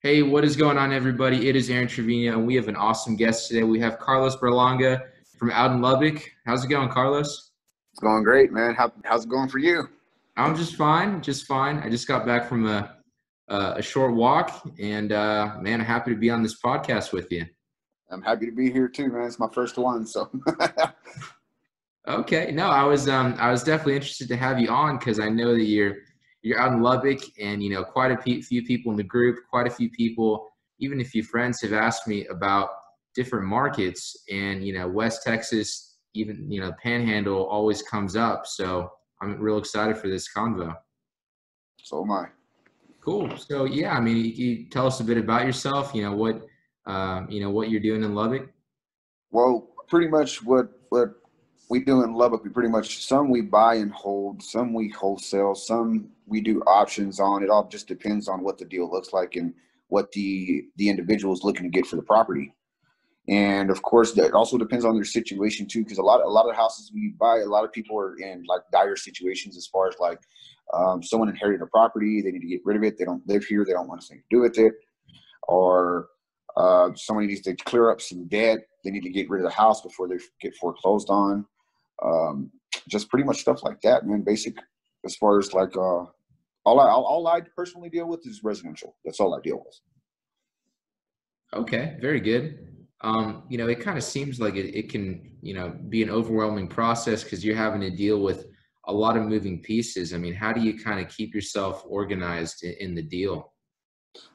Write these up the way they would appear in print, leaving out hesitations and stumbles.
Hey, what is going on, everybody? It is Aaron Trevino, and we have an awesome guest today. We have Carlos Berlanga from out in Lubbock. How's it going, Carlos? It's going great, man. How's it going for you? I'm just fine, just fine. I just got back from a short walk, and man, I'm happy to be on this podcast with you. I'm happy to be here too, man. It's my first one, so Okay, no, I was definitely interested to have you on because I know that you're out in Lubbock, and quite few people in the group, quite a few people, even a few friends have asked me about different markets, and West Texas, even Panhandle always comes up. So I'm real excited for this convo. so am I. Cool. So yeah, I mean, you tell us a bit about yourself. What you're doing in Lubbock. Well, pretty much what we do in Lubbock, we pretty much some we buy and hold, some we wholesale, some we do options on. It all just depends on what the deal looks like and what the individual is looking to get for the property. And of course, that also depends on their situation too, because a lot of houses we buy, a lot of people are in like dire situations as far as like someone inherited a property, they need to get rid of it, they don't live here, they don't want anything to do with it, or somebody needs to clear up some debt, they need to get rid of the house before they get foreclosed on. Just pretty much stuff like that, man. Basic as far as like all I personally deal with is residential. That's all I deal with. Okay, very good. It kind of seems like it can, be an overwhelming process because you're having to deal with a lot of moving pieces. I mean, how do you kind of keep yourself organized in the deal?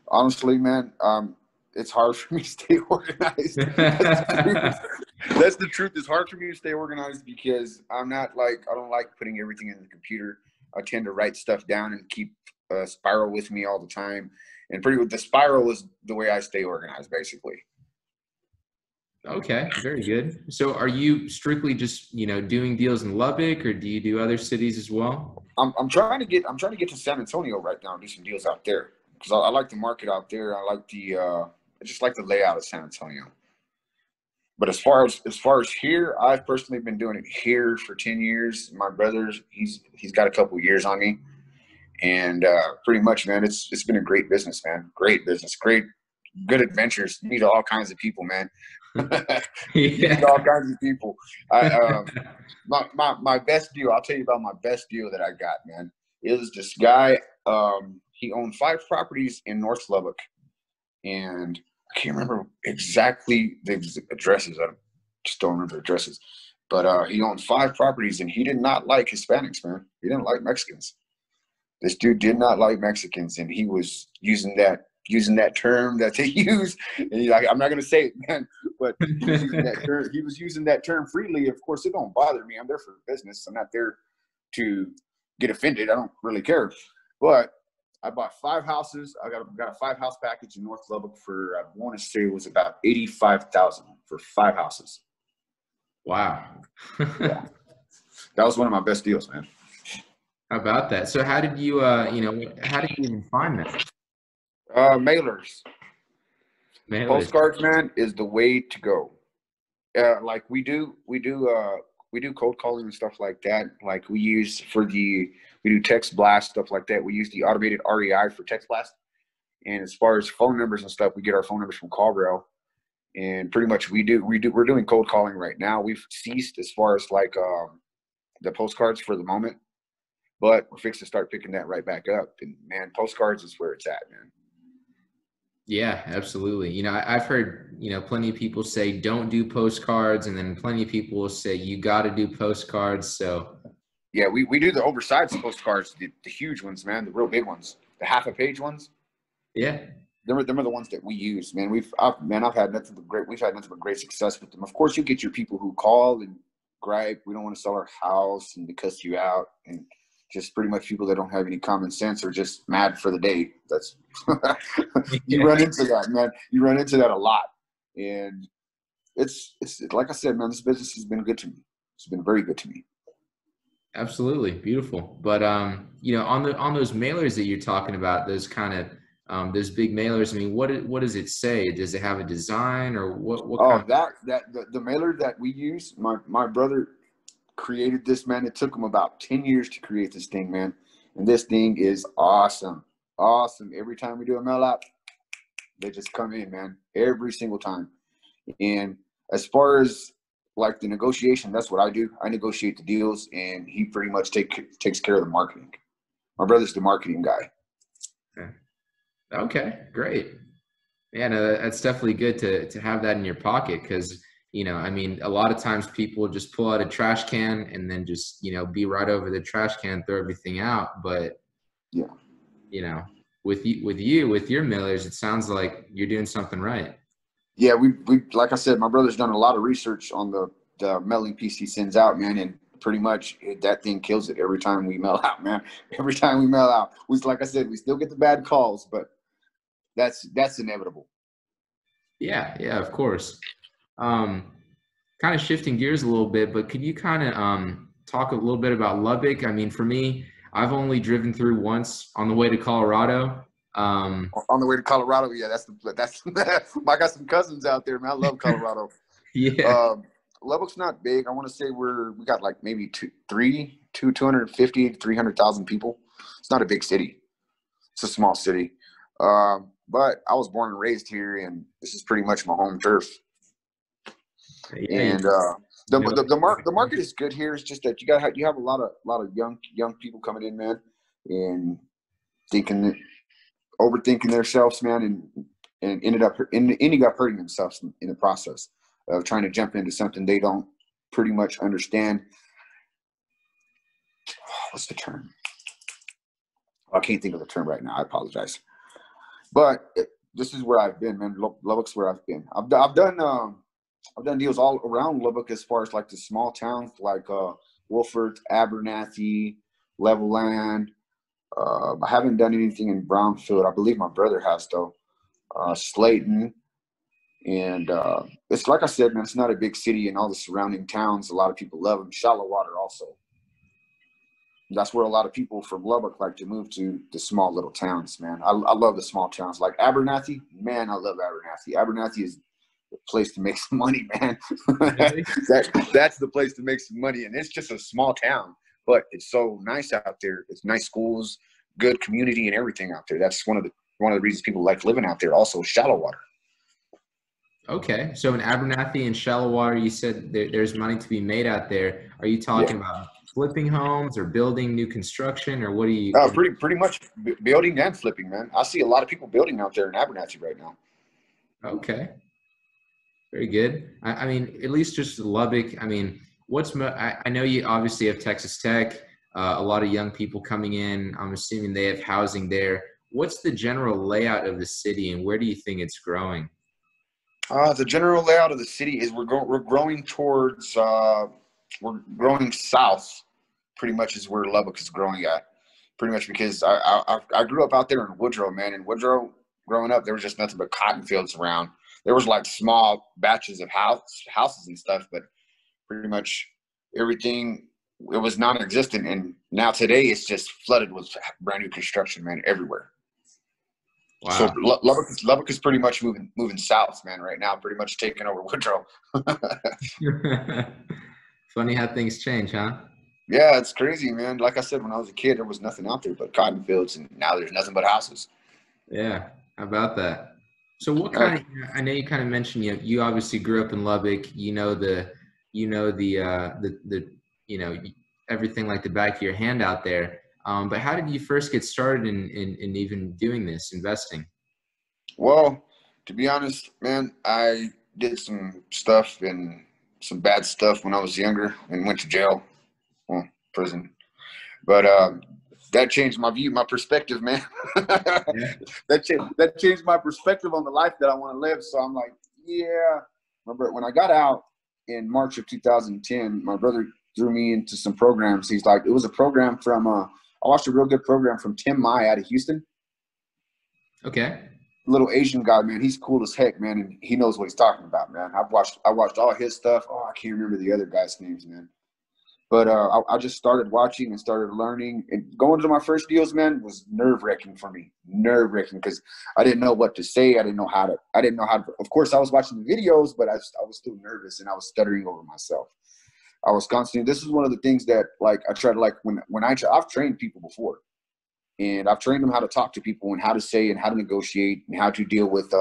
Honestly, man, it's hard for me to stay organized. That's the truth. That's the truth. It's hard for me to stay organized because I'm not like I don't like putting everything in the computer. I tend to write stuff down and keep a spiral with me all the time. And the spiral is the way I stay organized, basically. Okay, very good. So are you strictly just, doing deals in Lubbock, or do you do other cities as well? I'm trying to get to San Antonio right now and do some deals out there because I like the market out there. I just like the layout of San Antonio. But as far as here, I've personally been doing it here for 10 years. My brother's he's got a couple years on me, and pretty much, man, it's been a great business, man. Great business, great good adventures. You meet all kinds of people, man. You meet all Yeah. kinds of people. I my best deal. I'll tell you about my best deal that I got, man. It was this guy. He owned 5 properties in North Lubbock, and I can't remember exactly the addresses. I just don't remember the addresses. But he owned 5 properties, and he did not like Hispanics, man. He didn't like Mexicans. This dude did not like Mexicans, and he was using that term that they use. And like, I'm not gonna say it, man, but he was using that term. He was using that term freely. Of course, it don't bother me. I'm there for business. I'm not there to get offended. I don't really care. But I bought 5 houses. I got a 5 house package in North Lubbock for I want to say it was about 85,000 for 5 houses. Wow. Yeah, that was one of my best deals, man. How about that? So how did you, how did you even find that? Mailers, Mailers. postcards, man, is the way to go. Like we do cold calling and stuff like that. Like we do text blast stuff like that. We use the automated REI for text blast. And as far as phone numbers and stuff, we get our phone numbers from CallRail. And pretty much we're doing cold calling right now. We've ceased as far as like the postcards for the moment, but we're fixed to start picking that right back up. And man, postcards is where it's at, man. Yeah, absolutely. I've heard, plenty of people say don't do postcards, and then plenty of people will say you got to do postcards. So, Yeah, we do the oversized postcards, the huge ones, man, the real big ones, the half a page ones. yeah. Them are the ones that we use, man. I've had nothing but great. We've had nothing but great success with them. Of course, you get your people who call and gripe. We don't want to sell our house and to cuss you out, and just pretty much people that don't have any common sense or just mad for the day. That's you Yeah, run into that, man. You run into that a lot, and it's like I said, man. This business has been good to me. It's been very good to me. absolutely. Beautiful. But, on those mailers that you're talking about, those kind of, those big mailers, I mean, what does it say? Does it have a design, or what kind Oh, of, the mailer that we use, my brother created this, man. It took him about 10 years to create this thing, man. And this thing is awesome. Awesome. Every time we do a mail out, They just come in, man, every single time. And as far as like the negotiation, that's what I do. I negotiate the deals, and he pretty much takes care of the marketing. My brother's the marketing guy. Okay, great. Yeah, no, that's definitely good to have that in your pocket because, I mean, a lot of times people just pull out a trash can and then just, be right over the trash can, throw everything out. But, Yeah. With your millers, it sounds like you're doing something right. Yeah, we like I said, my brother's done a lot of research on the mailing piece he sends out, man, and pretty much that thing kills it every time we mail out, man. Every time we mail out, like I said, we still get the bad calls, but that's inevitable. Yeah, of course. Kind of shifting gears a little bit, but could you kind of talk a little bit about Lubbock? I mean, for me, I've only driven through once on the way to Colorado. On the way to Colorado, yeah, that's I got some cousins out there, man. I love Colorado. Yeah. Lubbock's not big. I want to say we got like maybe 250, 300,000 people. It's not a big city. It's a small city. But I was born and raised here, and this is pretty much my home turf. Yeah, and the market is good here. It's just that you have a lot of young people coming in, man, and overthinking themselves, man, and ending up hurting themselves in the process of trying to jump into something they don't pretty much understand. What's the term? I can't think of the term right now. I apologize. But this is where I've been, man. Lubbock's where I've been. I've done deals all around Lubbock as far as like the small towns like Wolford, Abernathy, Levelland. I haven't done anything in Brownfield. I believe my brother has, though. Slayton. And it's like I said, man, it's not a big city, and all the surrounding towns, a lot of people love them. Shallow water also. That's where a lot of people from Lubbock like to move to the small little towns, man. I love the small towns. Like Abernathy, man, I love Abernathy. Abernathy is the place to make some money, man. Really? That's the place to make some money. And it's just a small town, but it's so nice out there. It's nice schools, good community, and everything out there. That's one of the reasons people like living out there. Also, shallow water. Okay, so in Abernathy and shallow water, you said there's money to be made out there. Are you talking about flipping homes or building new construction, or what do you? Pretty much building and flipping, man. I see a lot of people building out there in Abernathy right now. Okay, very good. I mean, at least just Lubbock. I mean, I know you obviously have Texas Tech. A lot of young people coming in. I'm assuming they have housing there. What's the general layout of the city, and where do you think it's growing? The general layout of the city is we're growing towards we're growing south. Pretty much is where Lubbock is growing at. Pretty much because I grew up out there in Woodrow, man. In Woodrow, growing up, there was just nothing but cotton fields around. There was like small batches of houses and stuff, but pretty much everything, it was non-existent. And now today it's just flooded with brand new construction, man, everywhere. Wow. So Lubbock is pretty much moving south, man, right now, pretty much taking over Woodrow. Funny how things change, huh? Yeah, it's crazy, man. Like I said, when I was a kid, there was nothing out there but cotton fields, and now there's nothing but houses. Yeah, how about that? So what kind of, I know you kind of mentioned, you obviously grew up in Lubbock, everything like the back of your hand out there. But how did you first get started in even doing this, investing? Well, to be honest, man, I did some stuff and some bad stuff when I was younger and went to jail, prison. But that changed my view, my perspective, man. Yeah. That changed my perspective on the life that I want to live. So I'm like, yeah. Remember when I got out in March of 2010, my brother threw me into some programs. He's like, it was a program from I watched a real good program from Tim Mai out of Houston. Okay. Little Asian guy, man. He's cool as heck, man, and he knows what he's talking about, man. I watched all his stuff. Oh, I can't remember the other guys' names, man. But I just started watching and started learning. And going to my first deals, man, was nerve-wracking for me. Nerve-wracking because I didn't know what to say. I didn't know how to. Of course, I was watching the videos, but I was still nervous and I was stuttering over myself. I was constantly. This is one of the things that, like, I try to, like, when I've trained people before. and I've trained them how to talk to people and how to say and how to negotiate and how to deal with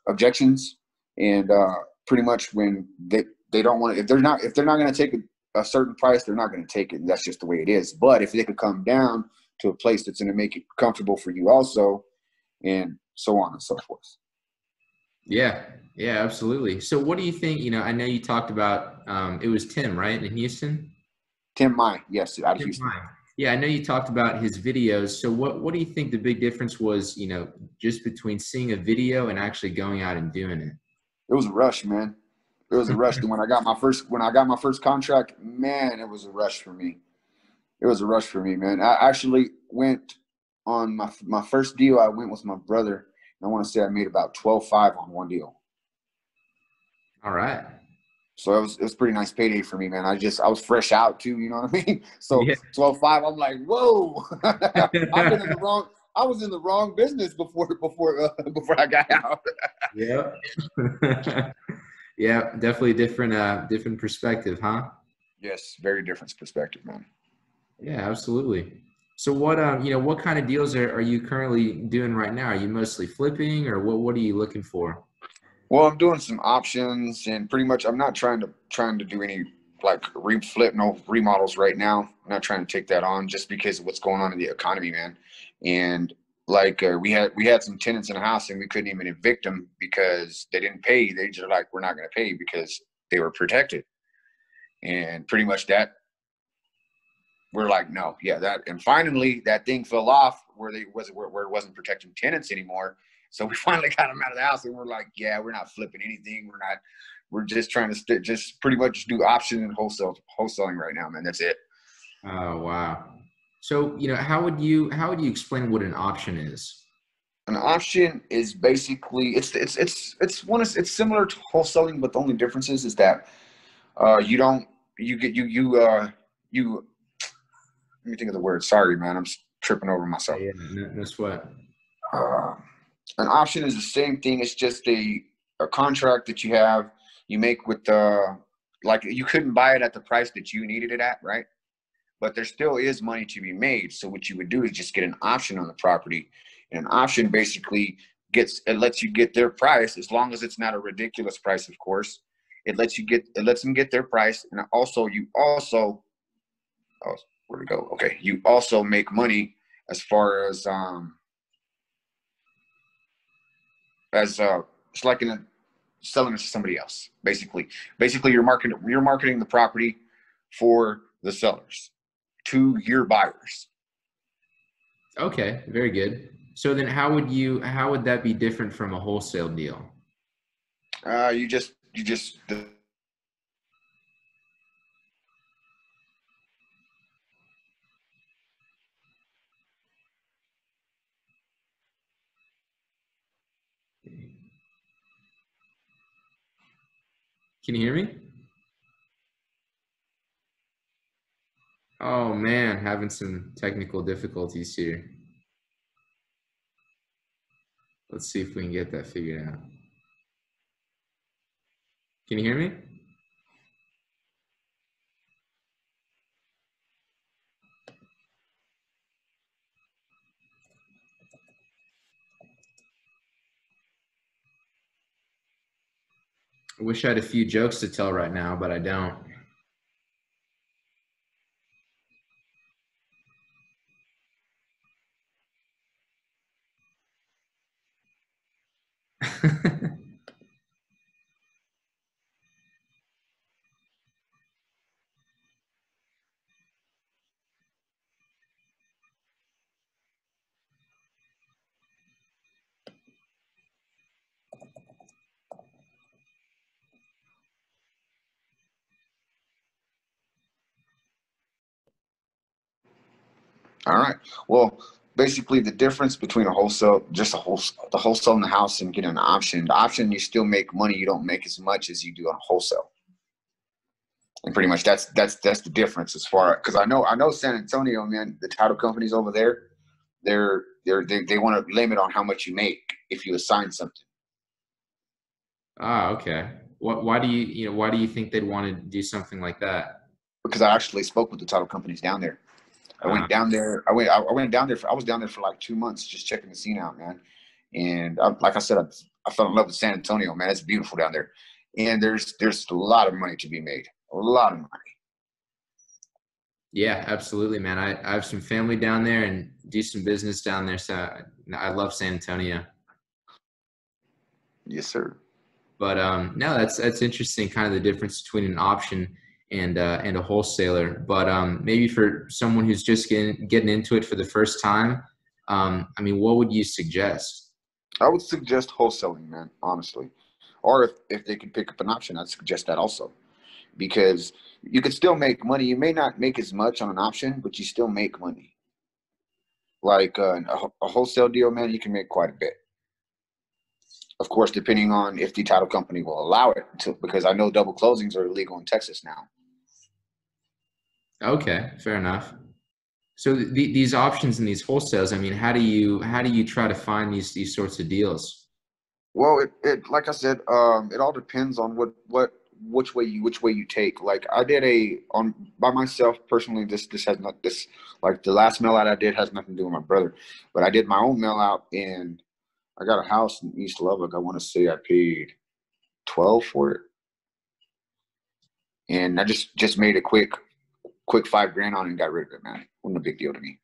objections. And pretty much when they don't want to, if they're not going to take a certain price, they're not going to take it. And that's just the way it is. But if they could come down to a place that's going to make it comfortable for you also, and so on and so forth. Yeah, yeah, absolutely. So what do you think, I know you talked about, it was Tim, right, in Houston? Tim Mai, yes, out of Tim Houston. Mai. Yeah, I know you talked about his videos. So what do you think the big difference was, just between seeing a video and actually going out and doing it? It was a rush, man. It was a rush. When I got my first contract, man, it was a rush for me. It was a rush for me, man. I actually went on my first deal. I went with my brother. And I want to say I made about 12.5 on one deal. All right. So it was pretty nice payday for me, man. I was fresh out too, you know what I mean? So Yeah. 12.5, I'm like, whoa. I was in the wrong business before I got out. Yeah. Yeah, definitely different perspective, huh? Yes, very different perspective, man. Yeah, absolutely. So what kind of deals are you currently doing right now? Are you mostly flipping, or what are you looking for? Well, I'm doing some options, and pretty much I'm not trying to do any like no remodels right now. I'm not trying to take that on just because of what's going on in the economy, man. And like we had some tenants in the house, and we couldn't even evict them because they didn't pay. They just like, we're not going to pay because they were protected. And pretty much that, we're like, no, yeah, that. And finally, that thing fell off where it wasn't protecting tenants anymore. So we finally got them out of the house, and we're like, yeah, we're not flipping anything. We're just trying to just pretty much do option and wholesaling right now, man. That's it. Oh, wow. So, how would you explain what an option is? An option is basically it's similar to wholesaling, but the only difference is that you don't you get you let me think of the word. Sorry, man, I'm tripping over myself. Yeah, no sweat. An option is the same thing. It's just a contract that you have. You make with like you couldn't buy it at the price that you needed it at, right? But there still is money to be made. So what you would do is just get an option on the property, and an option basically lets you get their price, as long as it's not a ridiculous price, of course. It lets them get their price, and oh, where'd it go? Okay, you also make money as far as it's like selling it to somebody else. Basically you're marketing the property for the sellers to your buyers. Okay, very good. So then how would that be different from a wholesale deal? You just Can you hear me? Oh man, having some technical difficulties here. Let's see if we can get that figured out. Can you hear me? I wish I had a few jokes to tell right now, but I don't. all right. Well, basically the difference between the wholesale in the house and getting an option. The option, you still make money. You don't make as much as you do on wholesale. And pretty much that's the difference as far, because I know San Antonio, man, the title companies over there, they want to limit on how much you make if you assign something. Ah, okay. Why do you think they'd want to do something like that? Because I actually spoke with the title companies down there. I went down there. I went down there. I was down there for like 2 months just checking the scene out, man. And like I said, I fell in love with San Antonio, man. It's beautiful down there, and there's a lot of money to be made. A lot of money. Yeah, absolutely, man. I have some family down there and do some business down there. So I love San Antonio. Yes, sir. But no, that's interesting, kind of the difference between an option and a wholesaler. But maybe for someone who's just getting into it for the first time, I mean, what would you suggest? I would suggest wholesaling, man, honestly. Or if they could pick up an option, I'd suggest that also. Because you could still make money. You may not make as much on an option, but you still make money. Like a wholesale deal, man, you can make quite a bit. Of course, depending on if the title company will allow it to, because I know double closings are illegal in Texas now. Okay, fair enough. So these options and these wholesales, I mean, how do you try to find these sorts of deals? Well, it like I said, it all depends on which way you take. Like I did by myself personally. This has not this like the last mail out I did has nothing to do with my brother, but I did my own mail out and I got a house in East Lubbock. I want to say I paid 12 for it, and I just made a quick $5,000 on it and got rid of it, man. Wasn't a big deal to me.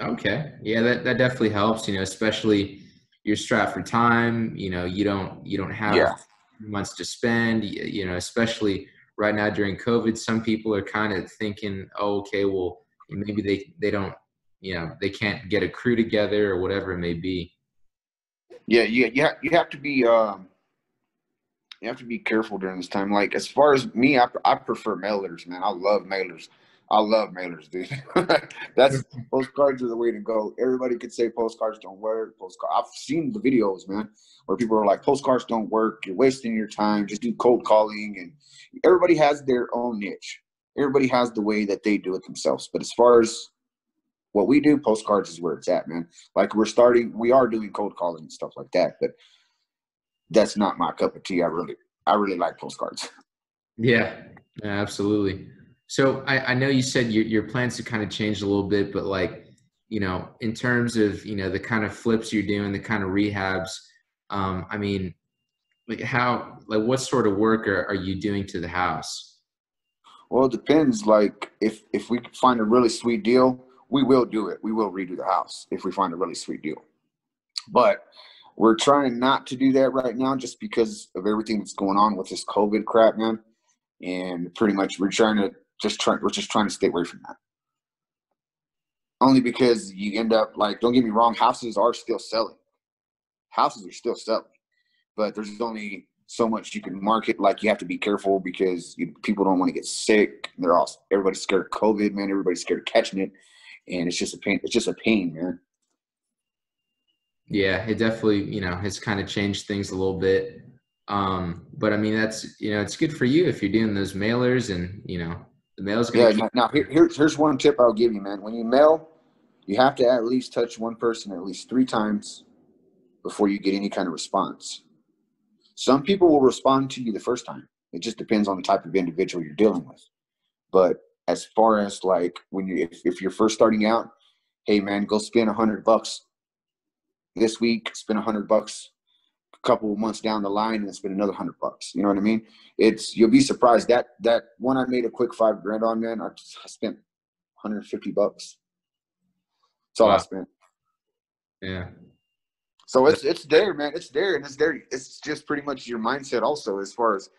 Okay. Yeah, that definitely helps, especially you're strapped for time, you don't have Yeah. months to spend, especially right now during COVID, some people are kind of thinking, oh, okay, well, maybe they don't, they can't get a crew together or whatever it may be. Yeah, you have to be careful during this time. Like as far as me, I prefer mailers, man. I love mailers. Dude. That's postcards are the way to go. Everybody could say postcards don't work. I've seen the videos, man, where people are like, postcards don't work. You're wasting your time. Just do cold calling. And everybody has their own niche. Everybody has the way that they do it themselves. But as far as what we do, postcards is where it's at, man. Like we are doing cold calling and stuff like that, but that's not my cup of tea. I really like postcards. Yeah, absolutely. So I know you said your plans have kind of changed a little bit, but like, in terms of, the kind of flips you're doing, the kind of rehabs, I mean, like what sort of work are you doing to the house? Well, it depends. Like if we find a really sweet deal, we will do it. We will redo the house if we find a really sweet deal. But we're trying not to do that right now just because of everything that's going on with this COVID crap, man. And pretty much we're just trying to stay away from that. Only because you end up like, don't get me wrong, houses are still selling. Houses are still selling. But there's only so much you can market. Like you have to be careful because people don't want to get sick. Everybody's scared of COVID, man. Everybody's scared of catching it. And it's just a pain. It's just a pain, man. Yeah, it definitely, has kind of changed things a little bit. But I mean, that's, it's good for you if you're doing those mailers and, the mail's going to keep. Now here's one tip I'll give you, man. When you mail, you have to at least touch one person at least 3 times before you get any kind of response. Some people will respond to you the first time. It just depends on the type of individual you're dealing with. But as far as like if you're first starting out, hey man, go spend $100 this week, spend $100 a couple of months down the line, and then spend another $100. You know what I mean? You'll be surprised that one I made a quick $5,000 on, man. I spent $150. That's all I spent. Yeah. So it's there, man. It's there, and it's there. It's just pretty much your mindset also, as far as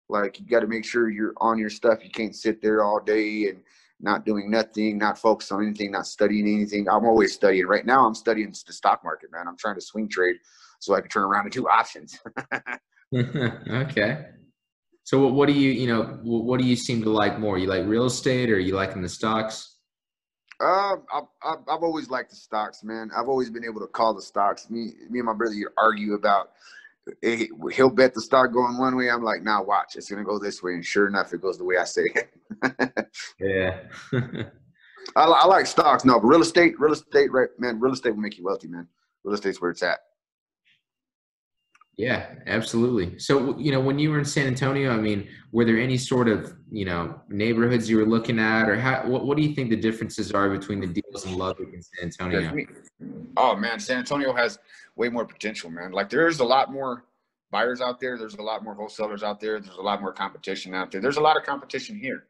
like you got to make sure you're on your stuff. You can't sit there all day and not doing nothing, not focus on anything, not studying anything. I'm always studying. Right now, I'm studying the stock market, man. I'm trying to swing trade so I can turn around and do options. Okay. So what do what do you seem to like more? You like real estate or you liking the stocks? I've always liked the stocks, man. I've always been able to call the stocks. Me and my brother argue about. He'll bet the stock going one way. I'm like, nah, watch. It's gonna go this way, and sure enough, it goes the way I say it. Yeah. I like stocks, no, but real estate, right, man. Real estate will make you wealthy, man. Real estate's where it's at. Yeah, absolutely. So, when you were in San Antonio, I mean, were there any sort of, neighborhoods you were looking at, or what do you think the differences are between the deals in Lubbock and San There's Antonio? me. Oh man, San Antonio has way more potential, man. Like there's a lot more buyers out there. There's a lot more wholesalers out there. There's a lot more competition out there. There's a lot of competition here.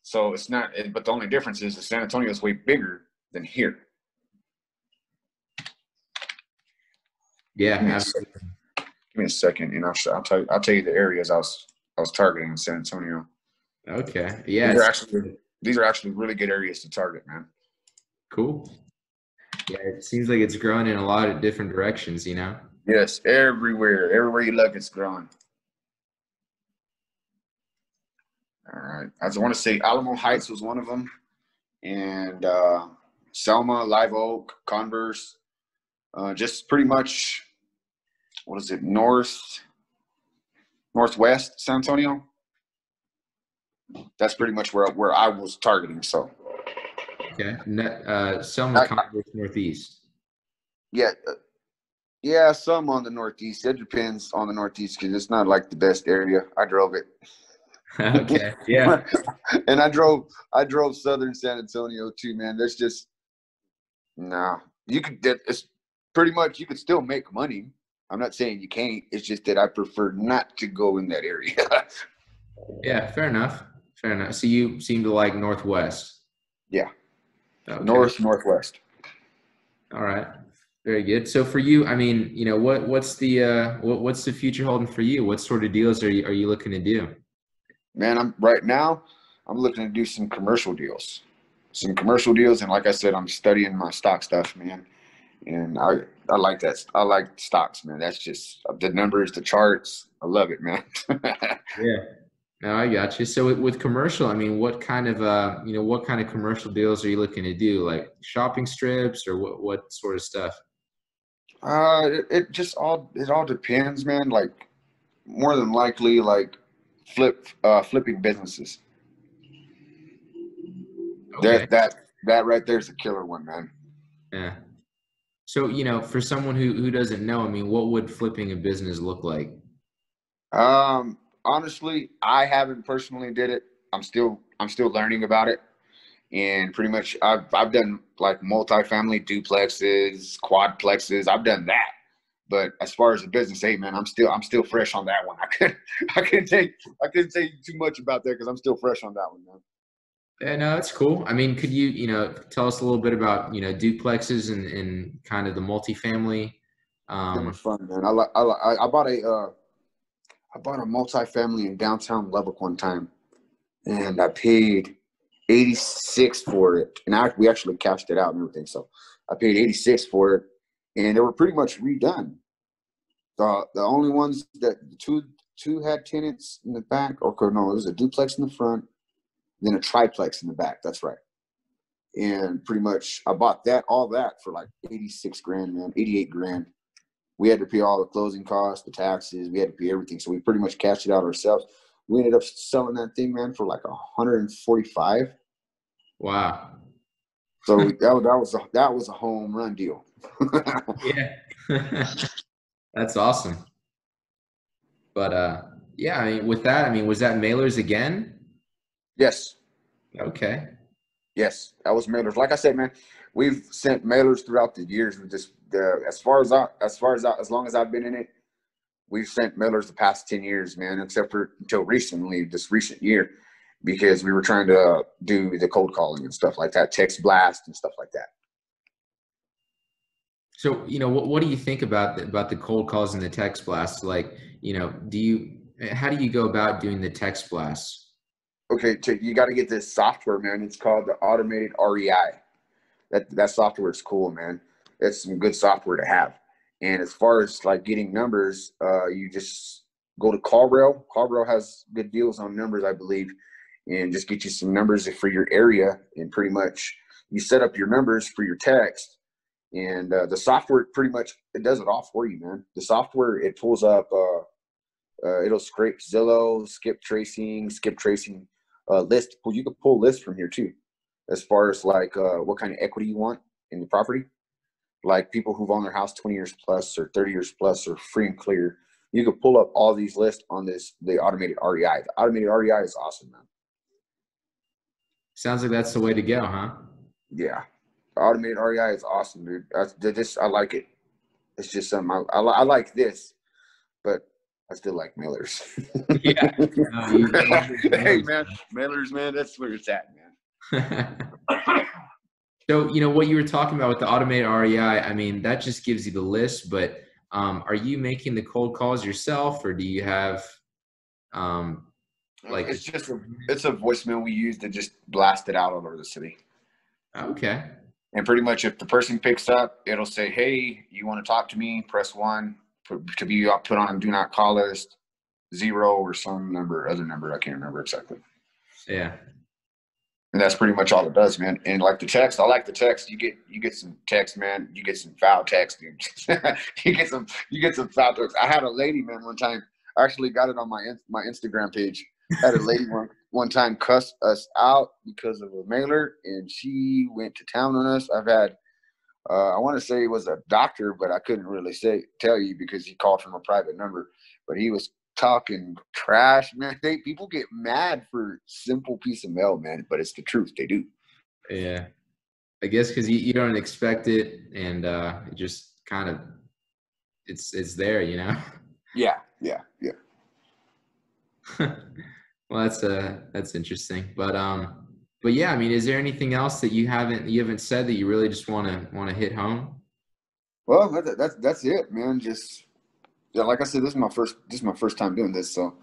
So it's not, but the only difference is that San Antonio is way bigger than here. Yeah, Give me a second. absolutely. Give me a second, and I'll tell you the areas I was targeting in San Antonio. Okay. Yeah, These are it's actually these are actually really good areas to target, man. cool. Yeah, it seems like it's growing in a lot of different directions. Yes, everywhere you look, it's growing. All right, I just want to say Alamo Heights was one of them, and Selma, Live Oak, Converse, just pretty much what is it, northwest San Antonio. That's pretty much where I was targeting. So Okay. Selma I, Converse Northeast. yeah, yeah, some on the Northeast. It depends on the Northeast because it's not like the best area. I drove it. Okay. Yeah. And I drove southern San Antonio too, man. That's just nah. It's pretty much you could still make money. I'm not saying you can't. It's just that I prefer not to go in that area. Yeah, fair enough. Fair enough. So you seem to like Northwest. Yeah, Okay. northwest. All right. Very good. So for you, I mean, what's the future holding for you? What sort of deals are you looking to do? Man, I'm right now. I'm looking to do some commercial deals, and like I said, I'm studying my stock stuff, man. And I like that. I like stocks, man. That's just the numbers, the charts. I love it, man. Yeah. No, I got you. So with commercial, I mean, what kind of commercial deals are you looking to do? Like shopping strips or what sort of stuff? It all depends, man. Like more than likely, like flipping businesses. Okay. That right there is a killer one, man. Yeah. So, for someone who doesn't know, I mean, what would flipping a business look like? Honestly, I haven't personally did it. I'm still learning about it. And pretty much I've done like multifamily duplexes, quadplexes. I've done that. But as far as the business, hey man, I'm still fresh on that one. I couldn't say too much about that because I'm still fresh on that one, man. Yeah, no, that's cool. I mean, could you tell us a little bit about, duplexes and kind of the multifamily? Them are Um, fun, man. I bought a multifamily in downtown Lubbock one time, and I paid 86 for it, and we actually cashed it out and everything. So I paid 86 for it, and they were pretty much redone. The only ones that two had tenants in the back, or no, it was a duplex in the front, then a triplex in the back. That's right. And pretty much I bought all that for like 86 grand, man, 88 grand. We had to pay all the closing costs, the taxes. We had to pay everything. So we pretty much cashed it out ourselves. We ended up selling that thing, man, for like 145. wow. So that was a home run deal. Yeah. That's awesome. But yeah, I mean, with that, I mean, was that mailers again? Yes, Okay. yes, that was mailers. Like I said, man, we've sent mailers throughout the years. We just as long as I've been in it, we've sent mailers the past 10 years, man, except for until recently, this recent year, because we were trying to do the cold calling and stuff like that, text blast and stuff like that. So, what do you think about the cold calls and the text blasts? Like, how do you go about doing the text blasts? Okay, you got to get this software, man. It's called the automated REI. That software is cool, man. It's some good software to have. And as far as like getting numbers, you just go to CallRail. CallRail has good deals on numbers, I believe, and just get you some numbers for your area. And pretty much you set up your numbers for your text, and the software pretty much it does it all for you, man. The software it pulls up. It'll scrape Zillow, skip tracing list. Well, you can pull lists from here too, as far as like what kind of equity you want in the property. like people who've owned their house 20 years plus or 30 years plus or free and clear. You can pull up all these lists on the automated REI. The automated REI is awesome, man. Sounds like that's the way to go, huh? Yeah. The automated REI is awesome, dude. I like it. It's just something I like this, but I still like mailers. Yeah. Hey, man, mailers, man, that's where it's at, man. So, what you were talking about with the automated REI, I mean, that just gives you the list, but are you making the cold calls yourself, or do you have like it's a voicemail we use to just blast it out all over the city. Okay. And pretty much if the person picks up, it'll say, hey, you want to talk to me? Press 1 to be put on do not call list, 0 or some other number. I can't remember exactly. Yeah. And that's pretty much all it does, man. And like the text, I like the text. You get some text, man. You get some foul text, dude. you get some foul text. I had a lady, man, one time. I actually got it on my Instagram page. I had a lady one time cuss us out because of a mailer, and she went to town on us. I've had, I want to say it was a doctor, but I couldn't really tell you because he called from a private number. But he was talking trash, man. People get mad for simple piece of mail, man, but it's the truth. They do. Yeah, I guess because you don't expect it, and it just kind of it's there, Yeah. Well, that's interesting, but yeah, I mean, is there anything else that you haven't said that you really just want to hit home? Well, that's it, man. Just yeah, like I said, this is my first time doing this, so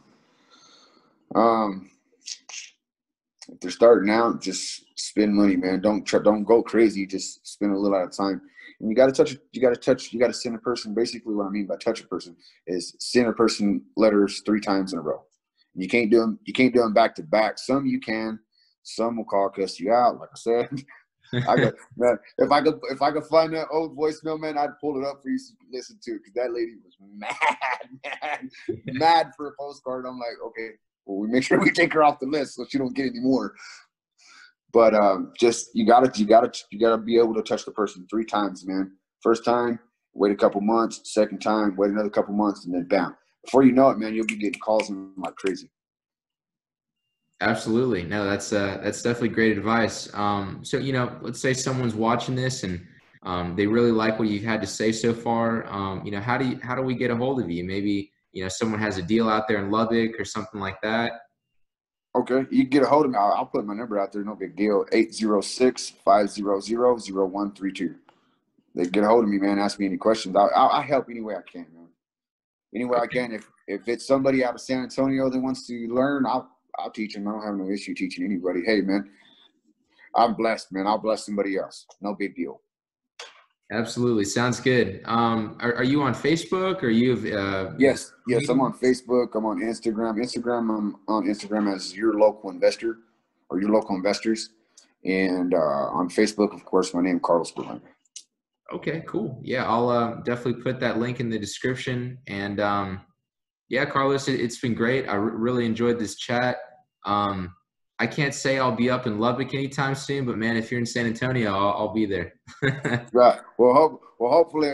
if they're starting out, just spend money, man. Don't go crazy. Just spend a little at a time. And you got to send a person. Basically, what I mean by touch a person is send a person letters 3 times in a row. You can't do them back to back. Some you can. Some will cuss you out. Like I said, man, if I could find that old voicemail, man, I'd pull it up for you so you can listen to it, because that lady was mad for a postcard. I'm like, okay, well, we make sure we take her off the list so she don't get any more. But just you gotta be able to touch the person 3 times, man. First time, wait a couple months. Second time, wait another couple months, and then bam. Before you know it, man, you'll be getting calls like crazy. Absolutely. No, that's definitely great advice. So, let's say someone's watching this and they really like what you've had to say so far. How do we get a hold of you? Maybe, someone has a deal out there in Lubbock or something like that. Okay. You can get a hold of me. I'll put my number out there. No big deal. 806-500-0132. They get a hold of me, man. Ask me any questions. I'll help any way I can, man. Any way I can. If it's somebody out of San Antonio that wants to learn, I'll teach them. I don't have no issue teaching anybody. Hey, man, I'm blessed, man. I'll bless somebody else. No big deal. Absolutely. Sounds good. Are you on Facebook, or Yes, I'm on Facebook. I'm on Instagram. I'm on Instagram as Your Local Investor or Your Local Investors. And on Facebook, of course, my name, Carlos Berlanga. Okay, cool. Yeah, I'll definitely put that link in the description. And yeah, Carlos, it's been great. I really enjoyed this chat. I can't say I'll be up in Lubbock anytime soon, but man, if you're in San Antonio, I'll be there. Right. Well, hopefully,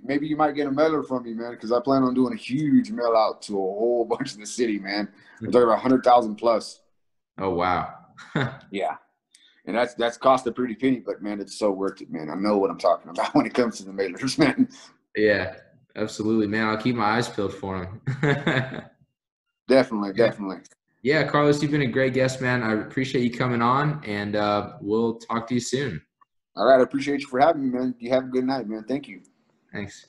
maybe you might get a mailer from me, man, because I plan on doing a huge mail out to a whole bunch of the city, man. I'm talking about 100,000 plus. Oh wow. Yeah. And that's cost a pretty penny, but man, it's so worth it, man. I know what I'm talking about when it comes to the mailers, man. Yeah, absolutely, man. I'll keep my eyes peeled for them. Definitely. Yeah, Carlos, you've been a great guest, man. I appreciate you coming on, and we'll talk to you soon. All right, I appreciate you for having me, man. You have a good night, man. Thank you. Thanks.